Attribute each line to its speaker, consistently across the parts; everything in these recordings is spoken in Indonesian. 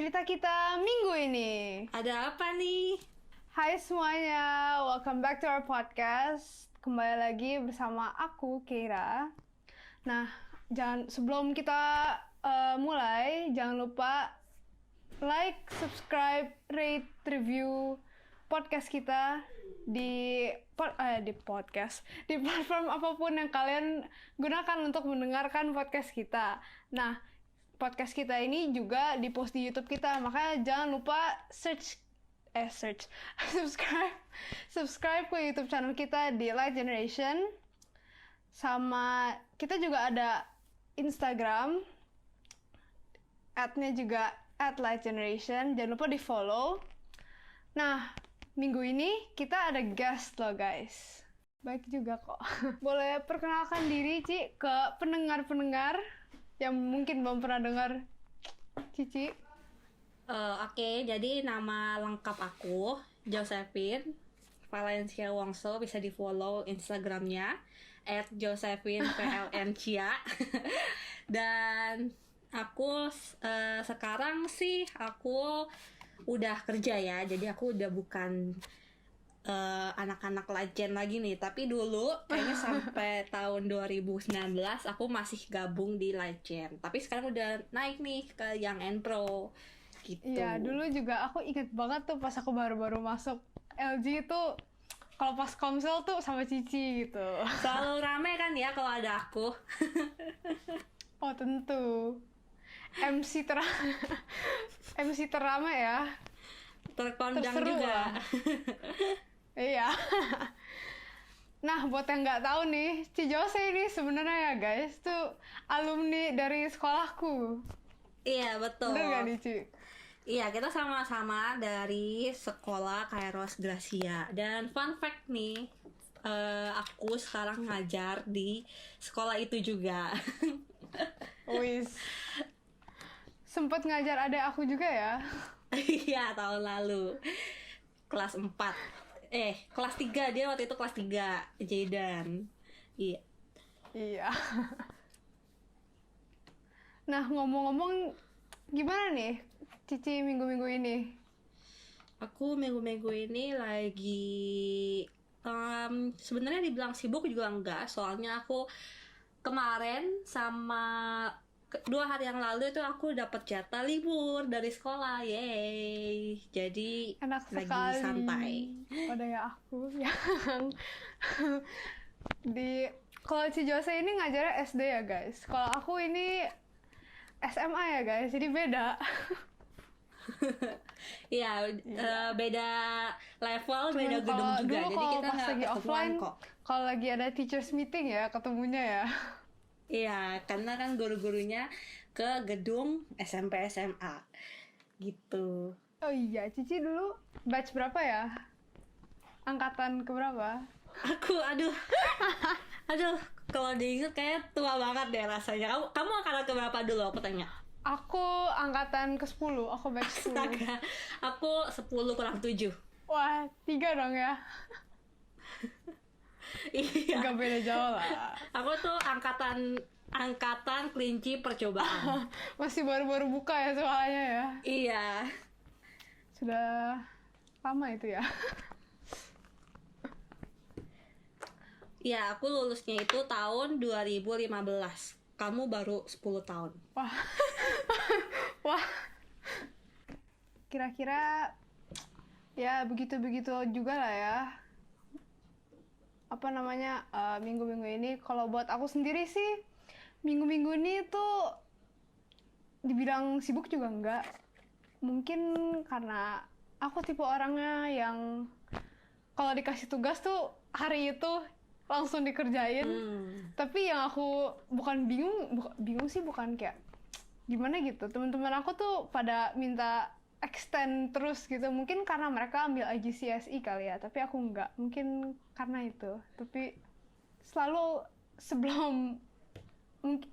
Speaker 1: cerita-kita minggu ini.
Speaker 2: Ada apa nih?
Speaker 1: Hai semuanya, welcome back to our podcast. Kembali lagi bersama aku, Keira. Nah, sebelum kita mulai, jangan lupa like, subscribe, rate, review podcast kita di podcast, di platform apapun yang kalian gunakan untuk mendengarkan podcast kita. Nah, podcast kita ini juga di-post di YouTube kita, makanya jangan lupa subscribe ke YouTube channel kita di Light Generation. Sama kita juga ada Instagram, @nya juga @lightgeneration. Jangan lupa di-follow. Nah, minggu ini kita ada guest loh guys. Baik juga kok. Boleh perkenalkan diri Ci ke pendengar-pendengar yang mungkin belum pernah dengar Cici.
Speaker 2: Oke, jadi nama lengkap aku Josephine Valencia Wongso. Bisa di follow Instagramnya @josephineVLNcia. Dan aku sekarang sih aku udah kerja ya, jadi aku udah bukan anak-anak Legend lagi nih. Tapi dulu kayaknya sampai tahun 2019 aku masih gabung di Legend. Tapi sekarang udah naik nih ke Young and Pro gitu.
Speaker 1: Iya, dulu juga aku inget banget tuh pas aku baru-baru masuk LG itu, kalau pas komsel tuh sama Cici gitu.
Speaker 2: Selalu rame kan ya kalau ada aku.
Speaker 1: Oh tentu. MC terame ya.
Speaker 2: Terkondang
Speaker 1: Terseru
Speaker 2: juga.
Speaker 1: Iya. Nah, buat yang nggak tahu nih, Ci Jose ini sebenarnya ya guys, tuh alumni dari sekolahku.
Speaker 2: Iya, betul.
Speaker 1: Bener nggak nih, Ci?
Speaker 2: Iya, kita sama-sama dari sekolah Kairos Gracia. Dan fun fact nih, aku sekarang ngajar di sekolah itu juga.
Speaker 1: Wis. Sempet ngajar adek aku juga ya.
Speaker 2: Iya, tahun lalu. Kelas 4. Kelas 3. Dia waktu itu kelas 3. Jaydan. Iya.
Speaker 1: Iya. Nah, ngomong-ngomong, gimana nih Cici minggu-minggu ini?
Speaker 2: Aku minggu-minggu ini lagi sebenarnya dibilang sibuk juga enggak. Soalnya aku kemarin sama 2 hari yang lalu itu aku dapat jatah libur dari sekolah, yeay. Jadi
Speaker 1: Enak
Speaker 2: lagi
Speaker 1: sekali.
Speaker 2: santai.
Speaker 1: Pada ya aku yang kalau Ci Jose ini ngajarnya SD ya guys. Kalau aku ini SMA ya guys, jadi beda.
Speaker 2: Iya, beda level, beda gedung juga.
Speaker 1: Dulu
Speaker 2: Jadi
Speaker 1: kalau
Speaker 2: kita
Speaker 1: pas
Speaker 2: nggak
Speaker 1: lagi
Speaker 2: ketemuan
Speaker 1: offline,
Speaker 2: kok.
Speaker 1: kalau lagi ada teachers meeting ya ketemunya ya.
Speaker 2: Iya, karena kan guru-gurunya ke gedung SMP SMA gitu.
Speaker 1: Oh iya, Cici dulu batch berapa ya? Angkatan keberapa?
Speaker 2: Aduh, kalau diinget kayak tua banget deh rasanya. Kamu angkatan keberapa dulu? Aku tanya.
Speaker 1: Aku angkatan ke-10, aku batch 10.
Speaker 2: Astaga, aku 10 kurang 7.
Speaker 1: Wah, 3 dong ya.
Speaker 2: Iya.
Speaker 1: Gak beda jauh lah.
Speaker 2: Aku tuh angkatan kelinci percobaan.
Speaker 1: Masih baru-baru buka ya soalnya ya.
Speaker 2: Iya.
Speaker 1: Sudah lama itu ya.
Speaker 2: Iya, aku lulusnya itu tahun 2015. Kamu baru 10 tahun.
Speaker 1: Wah. Wah. Kira-kira ya begitu-begitu juga lah ya. Apa namanya, minggu-minggu ini kalau buat aku sendiri sih, minggu-minggu ini tuh dibilang sibuk juga enggak. Mungkin karena aku tipe orangnya yang kalau dikasih tugas tuh hari itu langsung dikerjain. Tapi yang aku bukan bingung sih, bukan kayak gimana gitu. Teman-teman aku tuh pada minta extend terus gitu. Mungkin karena mereka ambil IGCSE kali ya, tapi aku enggak. Mungkin karena itu. Tapi selalu sebelum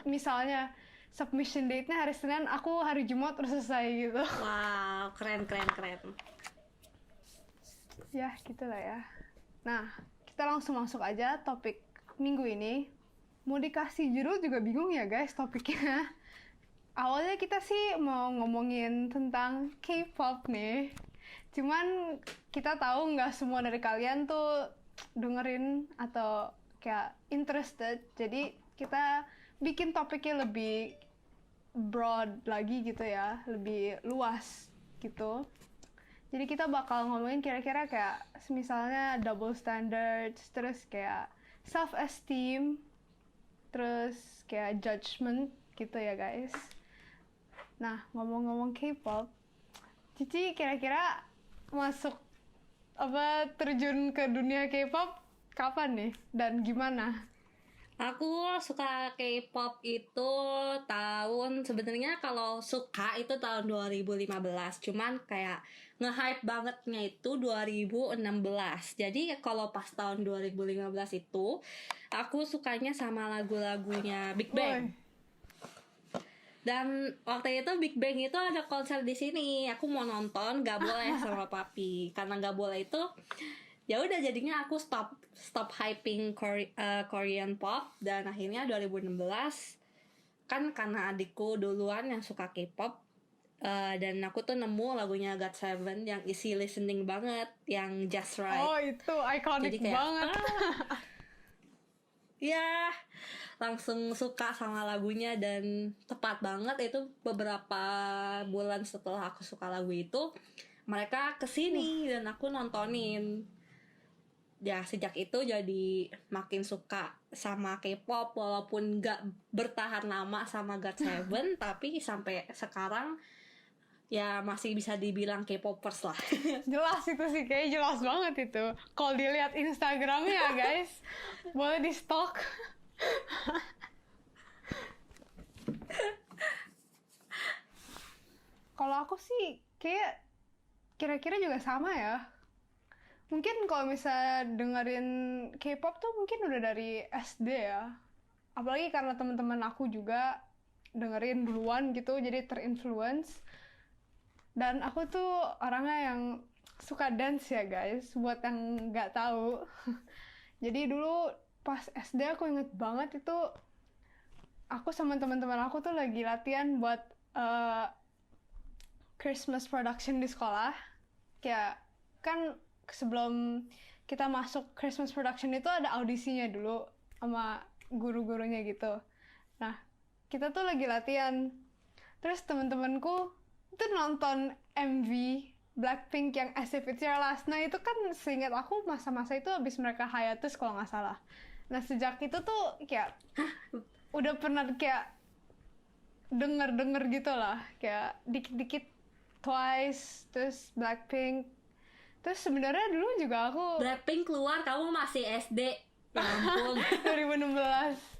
Speaker 1: misalnya submission date-nya hari Senin, aku hari Jumat terus selesai gitu.
Speaker 2: Wow, keren.
Speaker 1: Ya, gitulah ya. Nah, kita langsung masuk aja topik minggu ini. Mau dikasih judul juga bingung ya guys topiknya. awalnya kita sih mau ngomongin tentang K-pop nih. Cuman kita tahu nggak semua dari kalian tuh dengerin atau kayak interested. Jadi kita bikin topiknya lebih broad lagi gitu ya, lebih luas gitu. Jadi kita bakal ngomongin kira-kira kayak misalnya double standards, terus kayak self-esteem, terus kayak judgment gitu ya guys. Nah, ngomong-ngomong K-pop, Cici kira-kira masuk terjun ke dunia K-pop kapan nih dan gimana?
Speaker 2: Aku suka K-pop itu sebenarnya kalau suka itu tahun 2015, cuman kayak nge-hype bangetnya itu 2016. Jadi kalau pas tahun 2015 itu aku sukanya sama lagu-lagunya Big Bang. Dan waktu itu Big Bang itu ada konser di sini. Aku mau nonton, gak boleh sama papi. Karena gak boleh itu, ya udah jadinya aku stop hyping Korean pop. Dan akhirnya 2016 kan karena adikku duluan yang suka K-pop, dan aku tuh nemu lagunya GOT7 yang easy listening banget, yang Just Right.
Speaker 1: Oh, itu iconic
Speaker 2: jadi kayak,
Speaker 1: banget.
Speaker 2: Ya, langsung suka sama lagunya dan tepat banget itu beberapa bulan setelah aku suka lagu itu mereka kesini dan aku nontonin. Ya sejak itu jadi makin suka sama K-pop walaupun gak bertahan lama sama GOT7 tapi sampai sekarang ya masih bisa dibilang K-popers lah.
Speaker 1: Jelas itu sih, kayaknya jelas banget itu. Kalau dilihat Instagramnya guys, boleh di stalk. Kalau aku sih kayak kira-kira juga sama ya. Mungkin kalau misalnya dengerin K-pop tuh mungkin udah dari SD ya. Apalagi karena teman-teman aku juga dengerin duluan gitu, jadi terinfluence. Dan aku tuh orangnya yang suka dance ya guys, buat yang nggak tahu. Jadi dulu pas SD aku inget banget itu aku sama teman-teman aku tuh lagi latihan buat Christmas production di sekolah. Kayak kan sebelum kita masuk Christmas production itu ada audisinya dulu sama guru-gurunya gitu. Nah, kita tuh lagi latihan. Terus teman-temanku itu nonton MV Blackpink yang As If It's Your Last. Nah, itu kan seingat aku masa-masa itu habis mereka hiatus kalau nggak salah. Nah, sejak itu tuh kayak udah pernah kayak denger gitu lah. Kayak dikit-dikit Twice, terus Blackpink. Terus sebenarnya dulu juga aku
Speaker 2: Blackpink keluar kamu masih SD. Ya ampun.
Speaker 1: 2016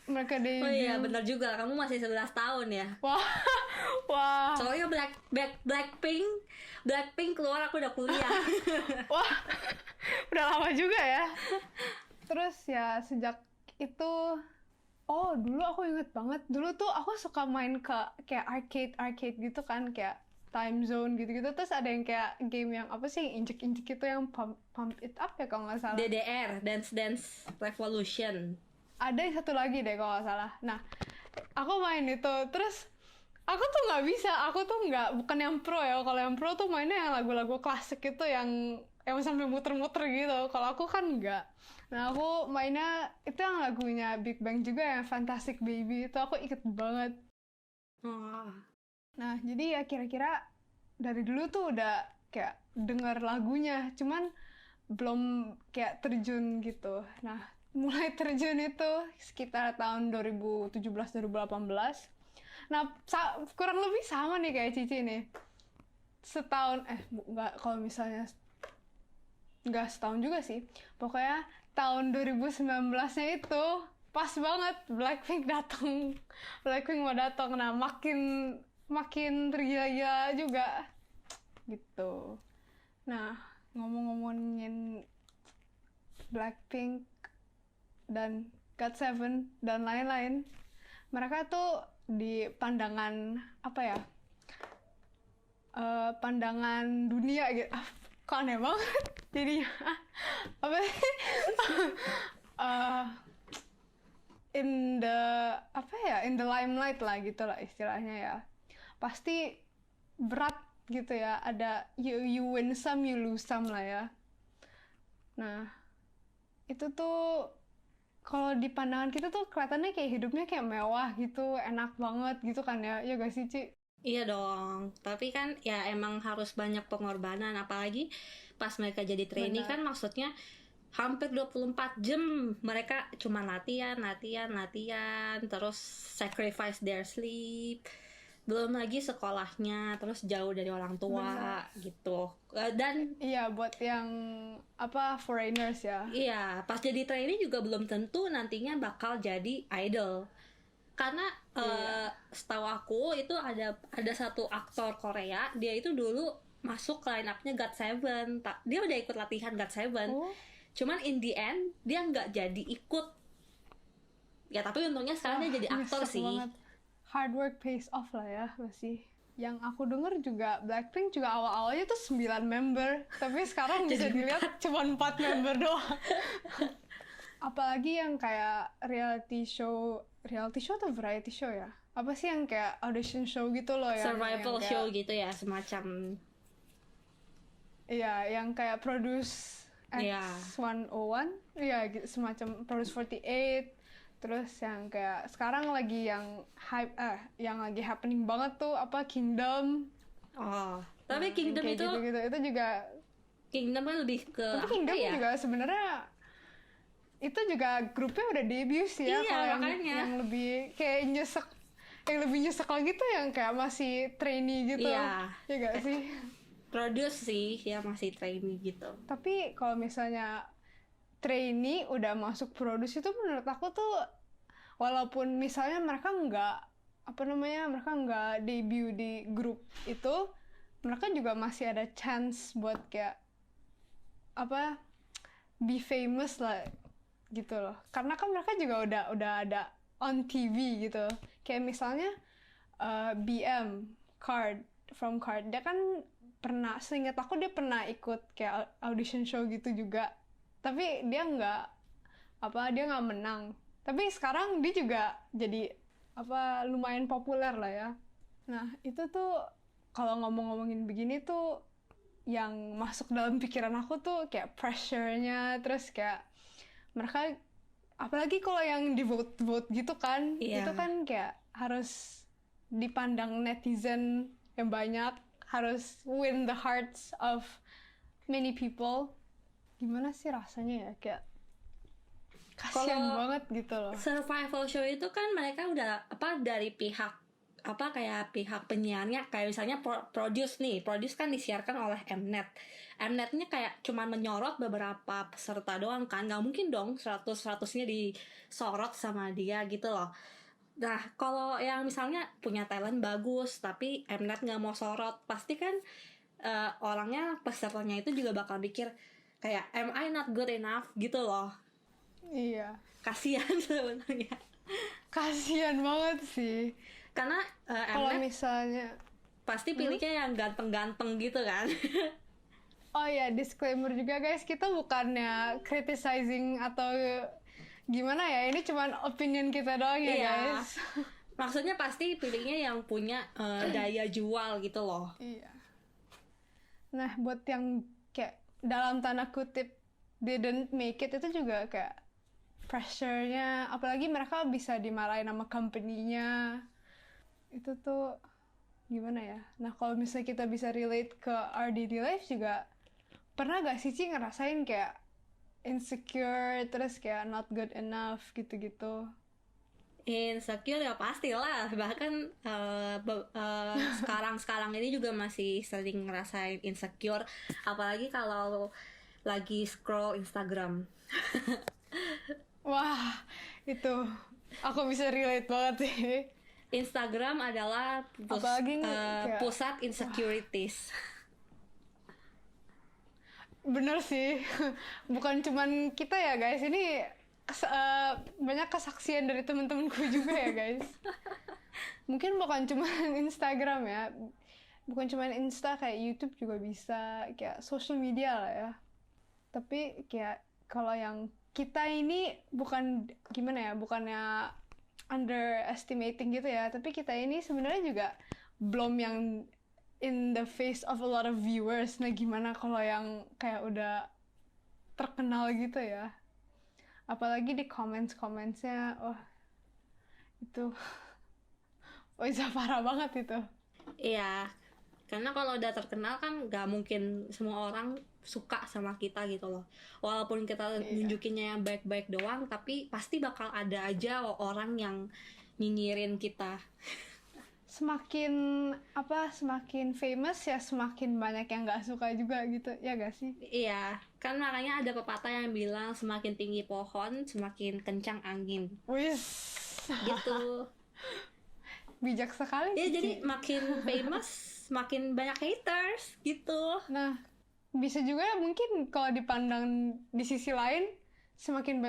Speaker 1: mereka debut.
Speaker 2: Oh iya benar juga, kamu masih 11 tahun ya.
Speaker 1: Wah.
Speaker 2: Soalnya Blackpink keluar aku udah kuliah.
Speaker 1: Wah. Udah lama juga ya. Terus ya sejak itu dulu aku inget banget. Dulu tuh aku suka main ke kayak arcade gitu kan, kayak time zone gitu-gitu. Terus ada yang kayak game yang apa sih, injek-injek itu yang pump it up ya kalau nggak salah.
Speaker 2: DDR, Dance Revolution.
Speaker 1: Ada yang satu lagi deh kalau nggak salah. Nah, aku main itu. Terus aku tuh nggak bisa. Aku tuh bukan yang pro ya. Kalau yang pro tuh mainnya yang lagu-lagu klasik itu yang sampai muter-muter gitu. Kalau aku kan nggak. Nah, aku mainnya itu yang lagunya Big Bang juga, yang Fantastic Baby. Itu aku inget banget. Nah, jadi ya kira-kira dari dulu tuh udah kayak denger lagunya. Cuman belum kayak terjun gitu. Nah, mulai terjun itu sekitar tahun 2017-2018. Nah, kurang lebih sama nih kayak Cici nih. Setahun, nggak, kalau misalnya nggak setahun juga sih. Pokoknya tahun 2019-nya itu pas banget Blackpink mau datang. Nah, makin tergila-gila juga gitu. Nah, ngomongin Blackpink dan GOT7 dan lain-lain, mereka tuh di pandangan pandangan dunia gitu. Kok aneh banget jadinya. in the apa ya, in the limelight lah gitu lah istilahnya ya, pasti berat gitu ya, ada you win some you lose some lah ya. Nah itu tuh kalau di pandangan kita tuh kelihatannya kayak hidupnya kayak mewah gitu, enak banget gitu kan ya, ya gak sih Ci?
Speaker 2: Iya dong, tapi kan ya emang harus banyak pengorbanan, apalagi pas mereka jadi trainee
Speaker 1: Benar.
Speaker 2: kan maksudnya hampir 24 jam mereka cuma latihan, terus sacrifice their sleep, belum lagi sekolahnya, terus jauh dari orang tua gitu. Dan
Speaker 1: Iya, buat yang apa foreigners ya.
Speaker 2: iya, pas jadi trainee juga belum tentu nantinya bakal jadi idol. Karena setahu aku itu ada satu aktor Korea, dia itu dulu masuk line up-nya GOT7. Dia udah ikut latihan GOT7.
Speaker 1: Oh,
Speaker 2: Cuman in the end dia nggak jadi ikut. Ya tapi untungnya sekarang dia jadi aktor
Speaker 1: nyesek
Speaker 2: sih.
Speaker 1: banget. Hard work pays off lah ya masih. Yang aku denger juga Blackpink juga awal-awalnya tuh 9 member, tapi sekarang bisa dilihat cuma 4 member doang. Apalagi yang kayak reality show atau variety show ya? Apa sih yang kayak audition show gitu loh,
Speaker 2: Survival
Speaker 1: yang kayak,
Speaker 2: show gitu ya, semacam.
Speaker 1: iya, yang kayak Produce
Speaker 2: Iya.
Speaker 1: X101, iya gitu, semacam Produce 48. Terus yang kayak sekarang lagi yang hype, yang lagi happening banget tuh apa Kingdom.
Speaker 2: Oh, tapi
Speaker 1: Nah,
Speaker 2: Kingdom
Speaker 1: kayak
Speaker 2: itu
Speaker 1: gitu-gitu itu juga.
Speaker 2: Kingdom kan lebih ke
Speaker 1: Tapi
Speaker 2: apa
Speaker 1: Kingdom
Speaker 2: ya?
Speaker 1: juga sebenarnya itu juga grupnya udah debut sih ya.
Speaker 2: Iya,
Speaker 1: Kalau
Speaker 2: makanya.
Speaker 1: yang lebih kayak nyesek, yang lebih nyesek lagi tuh yang kayak masih trainee gitu.
Speaker 2: Iya.
Speaker 1: Ya gak sih?
Speaker 2: Produce sih ya, masih trainee gitu.
Speaker 1: Tapi kalau misalnya trainee udah masuk produce itu menurut aku tuh, walaupun misalnya mereka mereka nggak debut di grup itu, mereka juga masih ada chance buat kayak apa, be famous lah gitu loh. Karena kan mereka juga udah ada on TV gitu. Kayak misalnya BM from Card, dia kan pernah, seingat aku dia pernah ikut kayak audition show gitu juga, tapi dia nggak menang. Tapi sekarang dia juga jadi lumayan populer lah ya. Nah itu tuh kalau ngomongin begini tuh yang masuk dalam pikiran aku tuh kayak pressure-nya, terus kayak mereka, apalagi kalau yang di vote gitu kan,
Speaker 2: Iya.
Speaker 1: itu kan kayak harus dipandang netizen yang banyak, harus win the hearts of many people. Gimana sih rasanya ya, kayak kasian
Speaker 2: Kalau
Speaker 1: banget gitu loh.
Speaker 2: survival show itu kan mereka udah dari pihak kayak pihak penyiarnya, kayak misalnya produce kan disiarkan oleh Mnet. Mnetnya kayak cuma menyorot beberapa peserta doang kan, nggak mungkin dong 100-100-nya disorot sama dia gitu loh. Nah kalau yang misalnya punya talent bagus tapi Mnet nggak mau sorot, pasti kan orangnya, pesertanya itu juga bakal mikir kayak am I not good enough gitu loh.
Speaker 1: Iya,
Speaker 2: Kasihan sebenarnya.
Speaker 1: kasian banget sih.
Speaker 2: Karena
Speaker 1: Kalau
Speaker 2: Mnet
Speaker 1: misalnya,
Speaker 2: pasti pilihnya yang ganteng-ganteng gitu kan.
Speaker 1: oh ya, disclaimer juga guys, kita bukannya criticizing atau gimana ya, ini cuman opinion kita doang ya
Speaker 2: Iya.
Speaker 1: guys.
Speaker 2: Maksudnya pasti pilihnya yang punya daya jual gitu loh.
Speaker 1: Iya. Nah buat yang kayak dalam tanda kutip didn't make it, itu juga kayak pressure-nya, apalagi mereka bisa dimarahin sama company-nya. Itu tuh gimana ya. Nah kalau misalnya kita bisa relate ke our daily life juga, pernah gak sih Ci ngerasain kayak insecure, terus kayak not good enough gitu-gitu?
Speaker 2: Insecure ya pastilah. Bahkan sekarang ini juga masih sering ngerasain insecure, apalagi kalau lagi scroll Instagram.
Speaker 1: Wah, itu aku bisa relate banget sih.
Speaker 2: Instagram adalah
Speaker 1: Apalagi kayak,
Speaker 2: pusat insecurities.
Speaker 1: bener sih. Bukan cuman kita ya guys, ini banyak kesaksian dari teman-temanku juga ya guys. Mungkin bukan cuma Instagram ya, bukan cuma Insta, kayak YouTube juga bisa, kayak social media lah ya. Tapi kayak kalau yang kita ini bukan gimana ya, bukannya underestimating gitu ya, tapi kita ini sebenarnya juga belum yang in the face of a lot of viewers. Nah gimana kalau yang kayak udah terkenal gitu ya, apalagi di comments-nya, wah itu bisa parah banget itu.
Speaker 2: Iya, karena kalau udah terkenal kan gak mungkin semua orang suka sama kita gitu loh. Walaupun kita nunjukinnya yang baik-baik doang, tapi pasti bakal ada aja orang yang nyinyirin kita.
Speaker 1: Semakin famous ya semakin banyak yang nggak suka juga gitu, ya gak sih?
Speaker 2: Iya, kan makanya ada pepatah yang bilang semakin tinggi pohon, semakin kencang angin.
Speaker 1: Wih,
Speaker 2: Gitu.
Speaker 1: bijak sekali
Speaker 2: Ya
Speaker 1: sih.
Speaker 2: jadi makin famous, makin banyak haters gitu.
Speaker 1: Nah, bisa juga mungkin kalau dipandang di sisi lain,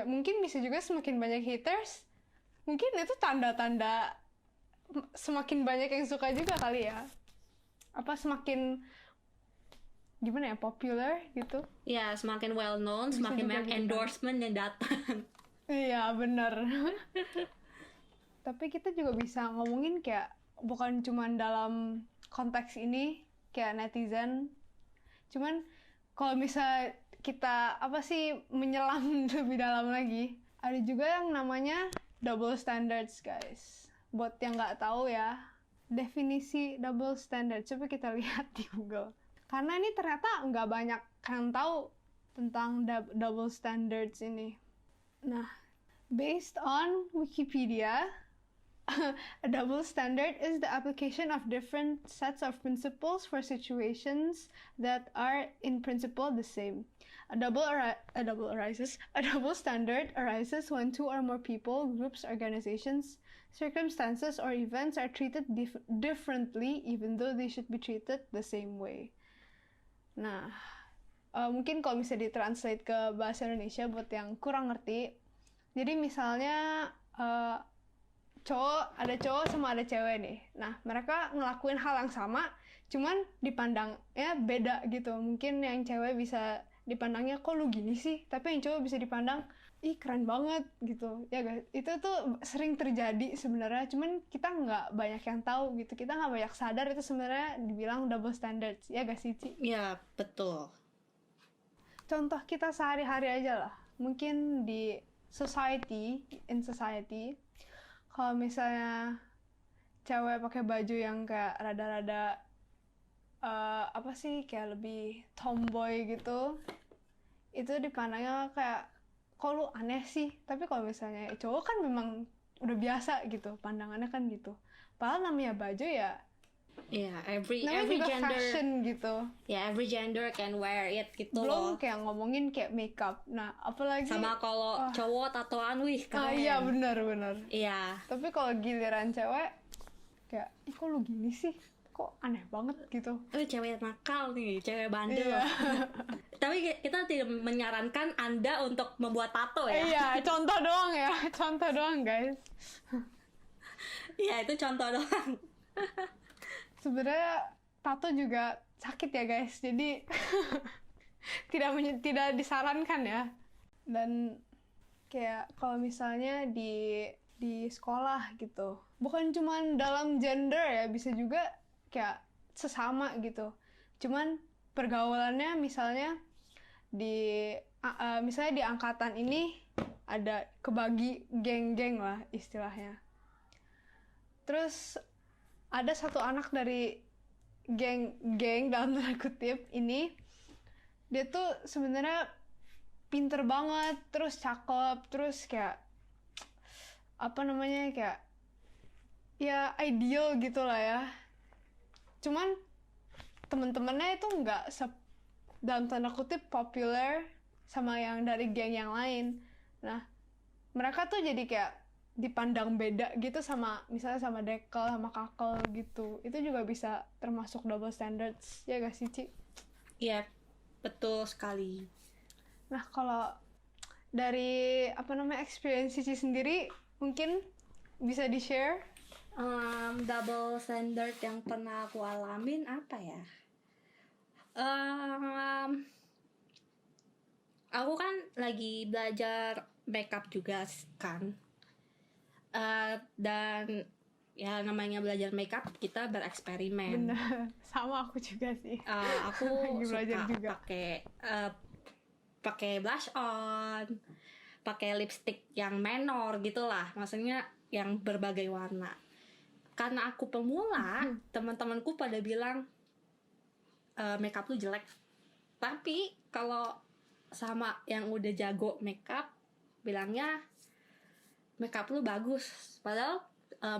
Speaker 1: mungkin bisa juga semakin banyak haters, mungkin itu tanda-tanda semakin banyak yang suka juga kali ya. Apa semakin gimana ya, popular gitu.
Speaker 2: Ya, semakin well known,
Speaker 1: Bisa
Speaker 2: semakin
Speaker 1: juga
Speaker 2: banyak
Speaker 1: gitu kan.
Speaker 2: endorsement yang datang.
Speaker 1: Iya, benar. Tapi kita juga bisa ngomongin kayak bukan cuma dalam konteks ini kayak netizen. Cuman kalau misal kita menyelam lebih dalam lagi, ada juga yang namanya double standards, guys. Buat yang nggak tahu ya, definisi double standard, coba kita lihat di Google. Karena ini ternyata nggak banyak yang tahu tentang double standards ini. Nah, based on Wikipedia, a double standard is the application of different sets of principles for situations that are in principle the same. A double standard arises when two or more people, groups, organizations, circumstances, or events are treated differently even though they should be treated the same way. Nah, mungkin kalau misalnya ditranslate ke bahasa Indonesia buat yang kurang ngerti, jadi misalnya ada cowok sama ada cewek nih. Nah, mereka ngelakuin hal yang sama, cuman dipandangnya beda gitu. Mungkin yang cewek bisa dipandangnya, kok lu gini sih? Tapi yang cowok bisa dipandang, ih keren banget gitu. Ya guys, itu tuh sering terjadi sebenarnya. Cuman kita nggak banyak yang tahu gitu. Kita nggak banyak sadar itu sebenarnya dibilang double standards. Ya gak sih, Ci?
Speaker 2: Ya, betul.
Speaker 1: Contoh kita sehari-hari aja lah. Mungkin in society, kalau misalnya cewek pakai baju yang kayak rada-rada kayak lebih tomboy gitu, itu dipandangnya kayak, kok lu aneh sih? Tapi kalau misalnya cowok kan memang udah biasa gitu, pandangannya kan gitu. Padahal namanya baju ya,
Speaker 2: every
Speaker 1: juga
Speaker 2: gender,
Speaker 1: fashion gitu.
Speaker 2: every gender can wear it gitu.
Speaker 1: Belum
Speaker 2: loh.
Speaker 1: kayak ngomongin kayak makeup. Nah, apalagi
Speaker 2: sama kalau cowok tatoan, wih keren.
Speaker 1: Iya, benar.
Speaker 2: Iya.
Speaker 1: Tapi kalau giliran cewek kayak, ih kok lu gini sih? Kok aneh banget gitu.
Speaker 2: Cewek nakal nih, cewek bandel.
Speaker 1: Iya.
Speaker 2: Tapi kita tidak menyarankan Anda untuk membuat tato ya.
Speaker 1: Iya, contoh doang guys.
Speaker 2: Iya, itu contoh doang.
Speaker 1: Sebenarnya tato juga sakit ya guys, jadi tidak disarankan ya. Dan kayak kalau misalnya di sekolah gitu, bukan cuma dalam gender ya, bisa juga kayak sesama gitu. Cuman pergaulannya misalnya misalnya di angkatan ini ada kebagi geng-geng lah istilahnya. Terus ada satu anak dari geng dalam tanda kutip ini, dia tuh sebenarnya pinter banget, terus cakep, terus kayak kayak ya ideal gitu lah ya. Cuman temen-temennya itu nggak dalam tanda kutip populer sama yang dari geng yang lain. Nah, mereka tuh jadi kayak dipandang beda gitu misalnya sama dekel, sama kakel gitu. Itu juga bisa termasuk double standards, ya gak sih, Ci?
Speaker 2: Iya, betul sekali.
Speaker 1: Nah, kalau dari experience Cici sendiri, mungkin bisa di-share?
Speaker 2: Double standard yang pernah aku alamin apa ya? aku kan lagi belajar makeup juga kan. Dan ya namanya belajar makeup kita bereksperimen.
Speaker 1: Bener, sama aku juga sih.
Speaker 2: Aku
Speaker 1: Lagi belajar
Speaker 2: suka
Speaker 1: juga.
Speaker 2: pakai blush on, pakai lipstick yang menor gitulah, maksudnya yang berbagai warna. Karena aku pemula, teman-temanku pada bilang makeup lu jelek. Tapi kalau sama yang udah jago makeup bilangnya makeup lu bagus. Padahal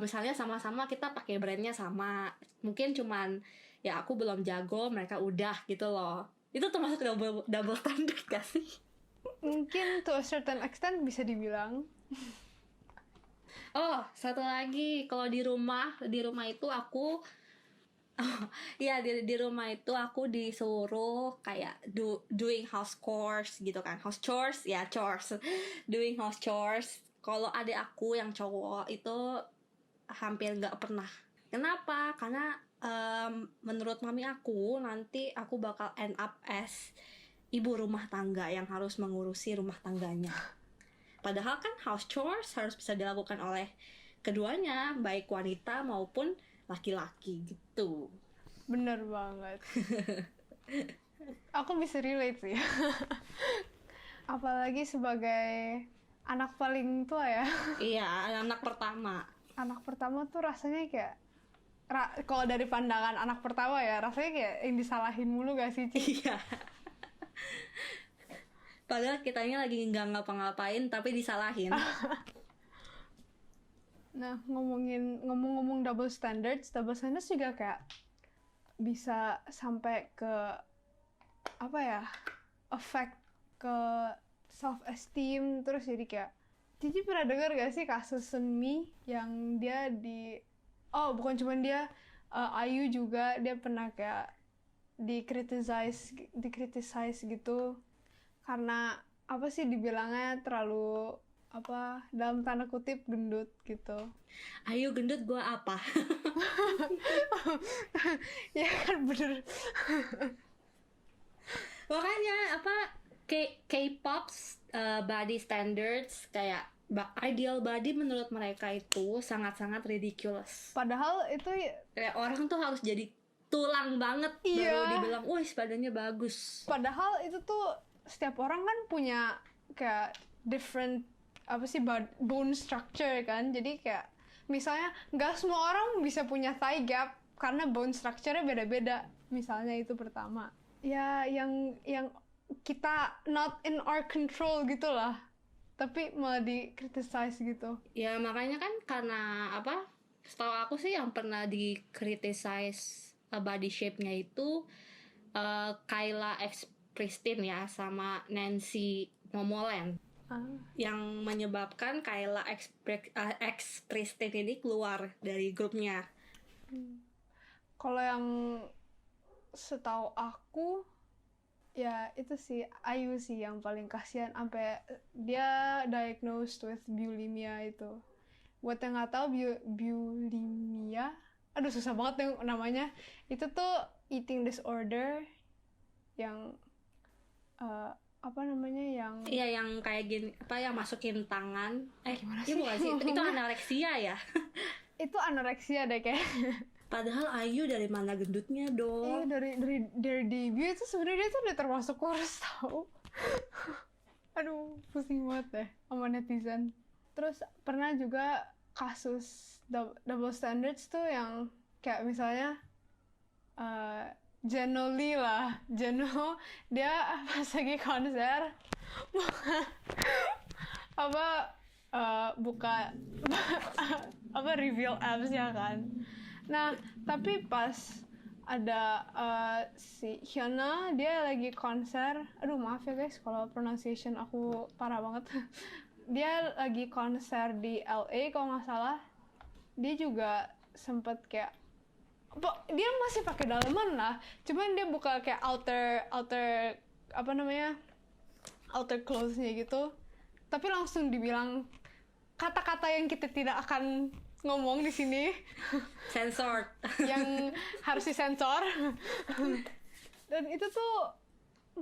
Speaker 2: misalnya sama-sama kita pakai brandnya sama, mungkin cuman ya aku belum jago, mereka udah gitu loh. Itu termasuk double standard gak sih?
Speaker 1: Mungkin to a certain extent bisa dibilang.
Speaker 2: Oh, satu lagi, kalau di rumah itu aku ya di rumah itu aku disuruh kayak doing house chores gitu kan. House chores, ya chores. Doing house chores. Kalau adik aku yang cowok itu hampir nggak pernah. Kenapa? Karena menurut mami aku nanti aku bakal end up as ibu rumah tangga yang harus mengurusi rumah tangganya. Padahal kan house chores harus bisa dilakukan oleh keduanya, baik wanita maupun laki-laki gitu.
Speaker 1: Bener banget. Aku bisa relate sih. Apalagi sebagai anak paling tua ya.
Speaker 2: Iya, anak pertama.
Speaker 1: Anak pertama tuh rasanya kayak kalau dari pandangan anak pertama ya, rasanya kayak yang disalahin mulu gak sih, Ci?
Speaker 2: Iya. Padahal kitanya lagi nggak ngapa-ngapain tapi disalahin.
Speaker 1: Nah, ngomong-ngomong double standards juga kayak bisa sampai ke apa ya, affect ke self esteem, terus jadi kayak Cici pernah dengar gak sih kasus Sunmi yang dia bukan cuma dia, Ayu juga dia pernah kayak dikritisize gitu karena apa sih dibilangnya terlalu apa dalam tanda kutip gendut gitu.
Speaker 2: Ayo gendut gua apa?
Speaker 1: Ya kan bener.
Speaker 2: Makanya apa K-pop body standards kayak ideal body menurut mereka itu sangat-sangat ridiculous.
Speaker 1: Padahal itu
Speaker 2: Kayak orang tuh harus jadi tulang banget baru dibilang, wih badannya bagus.
Speaker 1: Padahal itu tuh setiap orang kan punya kayak different apa sih bone structure kan. Jadi kayak misalnya nggak semua orang bisa punya thigh gap karena bone structure-nya beda-beda. Misalnya itu pertama. Ya yang kita not in our control gitu lah. Tapi malah di-criticize gitu.
Speaker 2: Ya makanya kan karena apa? Setahu aku sih yang pernah di-criticize body shape-nya itu Kayla X Pristin ya sama Nancy Momoland. Yang menyebabkan Kayla X Pristin ini keluar dari grupnya.
Speaker 1: Kalau yang setahu aku ya itu sih Ayu sih yang paling kasihan sampai dia diagnosed with bulimia itu. Buat yang nggak tahu bulimia, aduh susah banget yang namanya. Itu tuh eating disorder yang apa namanya yang
Speaker 2: iya yang kayak gini apa yang masukin tangan
Speaker 1: gimana
Speaker 2: sih? Bukan sih itu anoreksia ya.
Speaker 1: Itu anoreksia deh kayak.
Speaker 2: Padahal Ayu dari mana gendutnya dong?
Speaker 1: Iya dari debut itu sebenarnya dia tuh udah termasuk kurus tau. Aduh pusing banget deh sama netizen. Terus pernah juga kasus double standards tuh yang kayak misalnya Jeno Lee lah. Jeno dia pas lagi konser buka apa reveal abs-nya kan. Nah, tapi pas ada si Hyuna dia lagi konser. Aduh, maaf ya guys kalau pronunciation aku parah banget. Dia lagi konser di LA kalau nggak salah. Dia juga sempet kayak dia masih pakai daleman lah. Cuman dia buka kayak outer apa namanya? Outer clothes-nya gitu. Tapi langsung dibilang kata-kata yang kita tidak akan ngomong di sini,
Speaker 2: sensor
Speaker 1: yang harus disensor. Dan itu tuh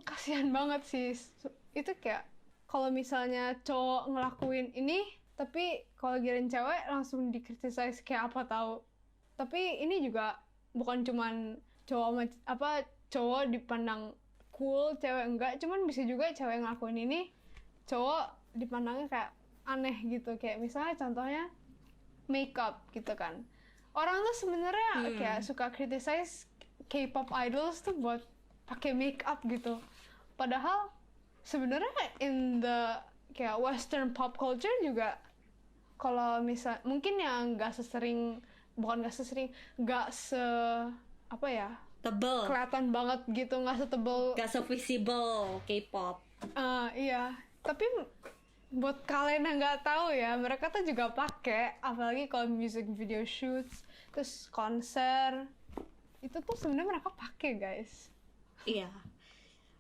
Speaker 1: kasihan banget sih itu kayak kalau misalnya cowok ngelakuin ini tapi kalau giliran cewek langsung dikritisize kayak apa tahu. Tapi ini juga bukan cuman cowok dipandang cool, cewek enggak, cuman bisa juga cewek ngelakuin ini cowok dipandangnya kayak aneh gitu. Kayak misalnya contohnya makeup gitu kan, orang tuh sebenarnya kayak suka criticize K-pop idols tuh buat pakai makeup gitu, padahal sebenarnya in the kayak western pop culture juga kalau misal mungkin yang nggak apa ya,
Speaker 2: Tebel,
Speaker 1: kelihatan banget gitu, nggak setebel.
Speaker 2: gak se-visible K-pop.
Speaker 1: Iya, tapi buat kalian yang nggak tahu ya, mereka tuh juga pakai, apalagi kalau music video shoots, terus konser, itu tuh sebenarnya mereka pakai guys.
Speaker 2: Iya.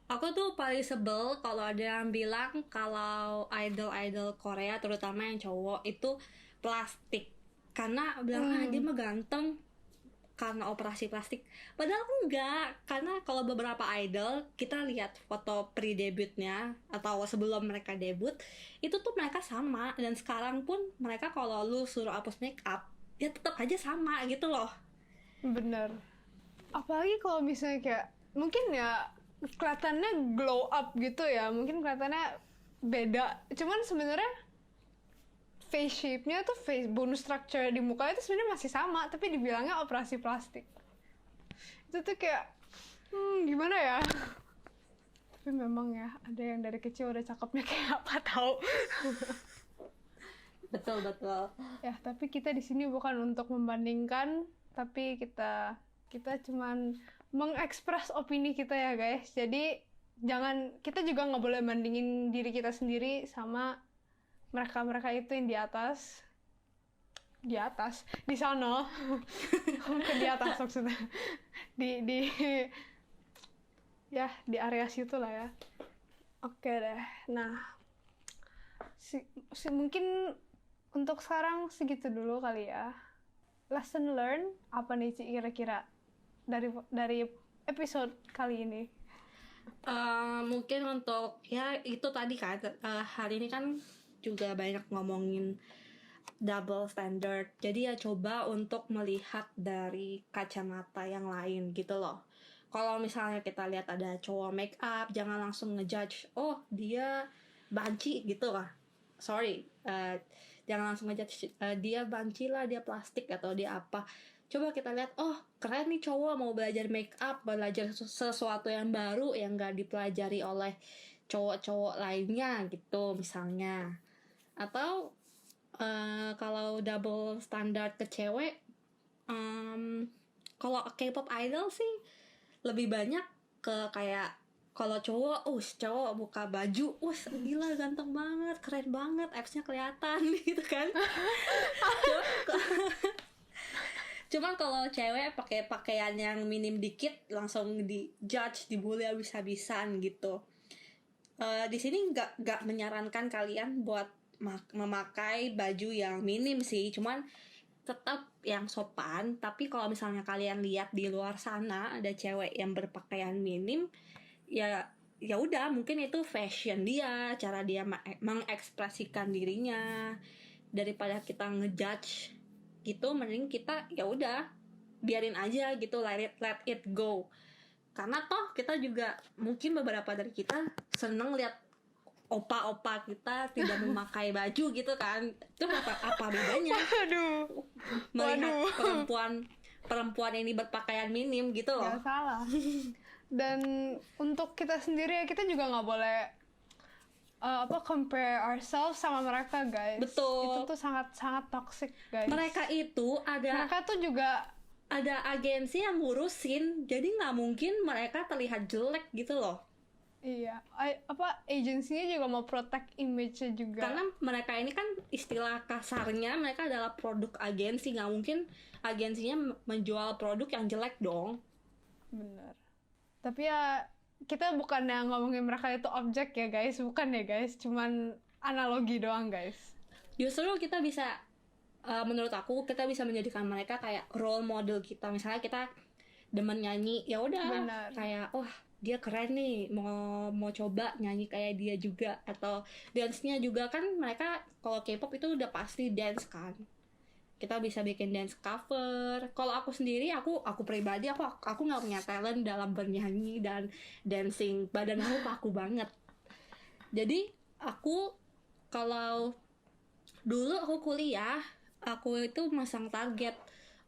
Speaker 2: Aku tuh paling sebel kalau ada yang bilang kalau idol-idol Korea, terutama yang cowok, itu plastik. Karena bilang, dia mah ganteng karena operasi plastik. Padahal enggak. Karena kalau beberapa idol, kita lihat foto pre-debutnya atau sebelum mereka debut, itu tuh mereka sama. Dan sekarang pun mereka kalau lu suruh hapus make up, ya tetap aja sama gitu loh.
Speaker 1: Bener. Apalagi kalau misalnya kayak mungkin ya kelihatannya glow up gitu ya, mungkin kelihatannya beda, cuman sebenarnya face shape-nya tuh bone structure di muka itu sebenarnya masih sama, tapi dibilangnya operasi plastik. Itu tuh kayak gimana ya. Tapi memang ya ada yang dari kecil udah cakepnya kayak apa tahu.
Speaker 2: Betul.
Speaker 1: Ya, tapi kita di sini bukan untuk membandingkan, tapi kita cuman mengekspres opini kita ya guys. Jadi kita juga nggak boleh bandingin diri kita sendiri sama mereka itu yang di atas di sana. Bukan di atas maksudnya, di ya di area situ lah ya. Oke deh, nah mungkin untuk sekarang segitu dulu kali ya. Lesson learn apa nih Ci kira-kira dari episode kali ini?
Speaker 2: Mungkin untuk ya itu tadi kan, hari ini kan juga banyak ngomongin double standard, jadi ya coba untuk melihat dari kacamata yang lain gitu loh. Kalau misalnya kita lihat ada cowok make up, jangan langsung ngejudge, oh dia banci gitu lah, sorry, jangan langsung ngejudge dia banci lah, dia plastik atau dia apa. Coba kita lihat, oh keren nih cowok mau belajar make up, belajar sesuatu yang baru yang gak dipelajari oleh cowok-cowok lainnya gitu misalnya. Atau kalau double standard ke cewek, kalau K-pop idol sih lebih banyak ke kayak kalau cowok, cowok buka baju, gila ganteng banget, keren banget, absnya kelihatan gitu kan. Cuman kalau cewek pakai pakaian yang minim dikit langsung di judge, dibully habis-habisan gitu. Di sini nggak menyarankan kalian buat memakai baju yang minim sih, cuman tetap yang sopan. Tapi kalau misalnya kalian lihat di luar sana ada cewek yang berpakaian minim, ya udah, mungkin itu fashion dia, cara dia mengekspresikan dirinya. Daripada kita ngejudge gitu, mending kita ya udah biarin aja gitu, let it go. Karena toh kita juga mungkin beberapa dari kita seneng lihat opa-opa kita tidak memakai baju gitu kan. Itu apa bedanya? Melihat perempuan ini berpakaian minim gitu loh.
Speaker 1: Gak salah. Dan untuk kita sendiri ya, kita juga nggak boleh compare ourselves sama mereka guys.
Speaker 2: Betul.
Speaker 1: Itu tuh sangat toxic guys.
Speaker 2: Mereka tuh
Speaker 1: juga
Speaker 2: ada agensi yang ngurusin, jadi nggak mungkin mereka terlihat jelek gitu loh.
Speaker 1: Iya, agensinya juga mau protect image-nya juga.
Speaker 2: Karena mereka ini kan istilah kasarnya mereka adalah produk agensi, nggak mungkin agensinya menjual produk yang jelek dong.
Speaker 1: Bener. Tapi ya kita bukan yang ngomongin mereka itu objek ya guys, bukan ya guys, cuman analogi doang guys.
Speaker 2: Justru kita bisa, menurut aku kita bisa menjadikan mereka kayak role model kita. Misalnya kita demen nyanyi, ya udah kayak dia keren nih, mau coba nyanyi kayak dia juga, atau dance-nya juga kan mereka kalau K-pop itu udah pasti dance kan. Kita bisa bikin dance cover. Kalau aku sendiri, aku pribadi aku nggak punya talent dalam bernyanyi dan dancing. Badan aku kaku banget. Jadi aku kalau dulu aku kuliah, aku itu masang target.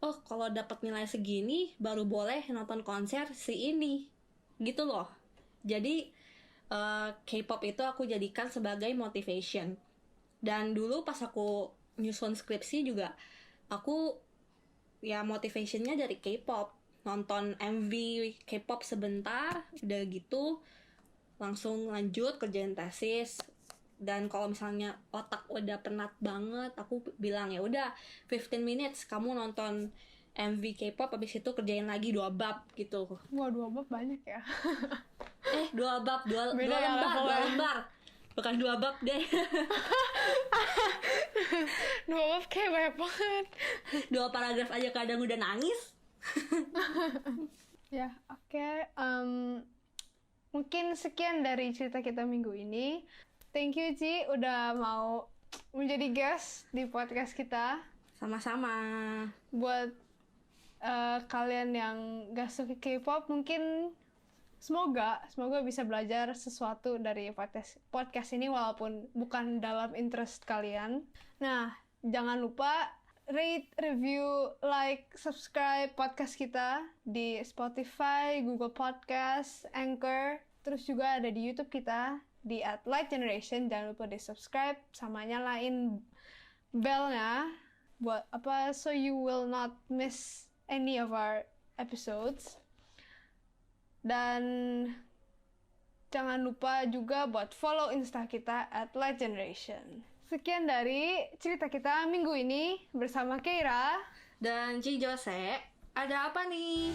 Speaker 2: Oh, kalau dapat nilai segini baru boleh nonton konser si ini. Gitu loh. Jadi K-pop itu aku jadikan sebagai motivation. Dan dulu pas aku nyusun skripsi juga, aku ya motivationnya dari K-pop. Nonton MV K-pop sebentar, udah gitu langsung lanjut kerjain tesis. Dan kalau misalnya otak udah penat banget, aku bilang ya udah 15 minutes kamu nonton MV K-pop, habis itu kerjain lagi 2 bab gitu.
Speaker 1: Wah, 2 bab banyak ya.
Speaker 2: 2 bab, 2
Speaker 1: Beda ya
Speaker 2: lembar, 2
Speaker 1: levelnya.
Speaker 2: lembar. Bukan 2 bab deh.
Speaker 1: 2 bab kayak banyak banget.
Speaker 2: 2 paragraf aja kadang udah nangis.
Speaker 1: Ya, oke. Mungkin sekian dari cerita kita minggu ini. Thank you, Ci, udah mau menjadi guest di podcast kita.
Speaker 2: Sama-sama.
Speaker 1: Buat kalian yang gak suka K-pop, mungkin semoga bisa belajar sesuatu dari podcast ini walaupun bukan dalam interest kalian. Nah, jangan lupa rate, review, like, subscribe podcast kita di Spotify, Google Podcast, Anchor, terus juga ada di YouTube kita di @lightgeneration. Jangan lupa di subscribe sama nyalain bellnya buat apa, so you will not miss any of our episodes. Dan jangan lupa juga buat follow Insta kita @lightgeneration. Sekian dari cerita kita minggu ini bersama Keira
Speaker 2: Dan Ci Jose, ada apa nih?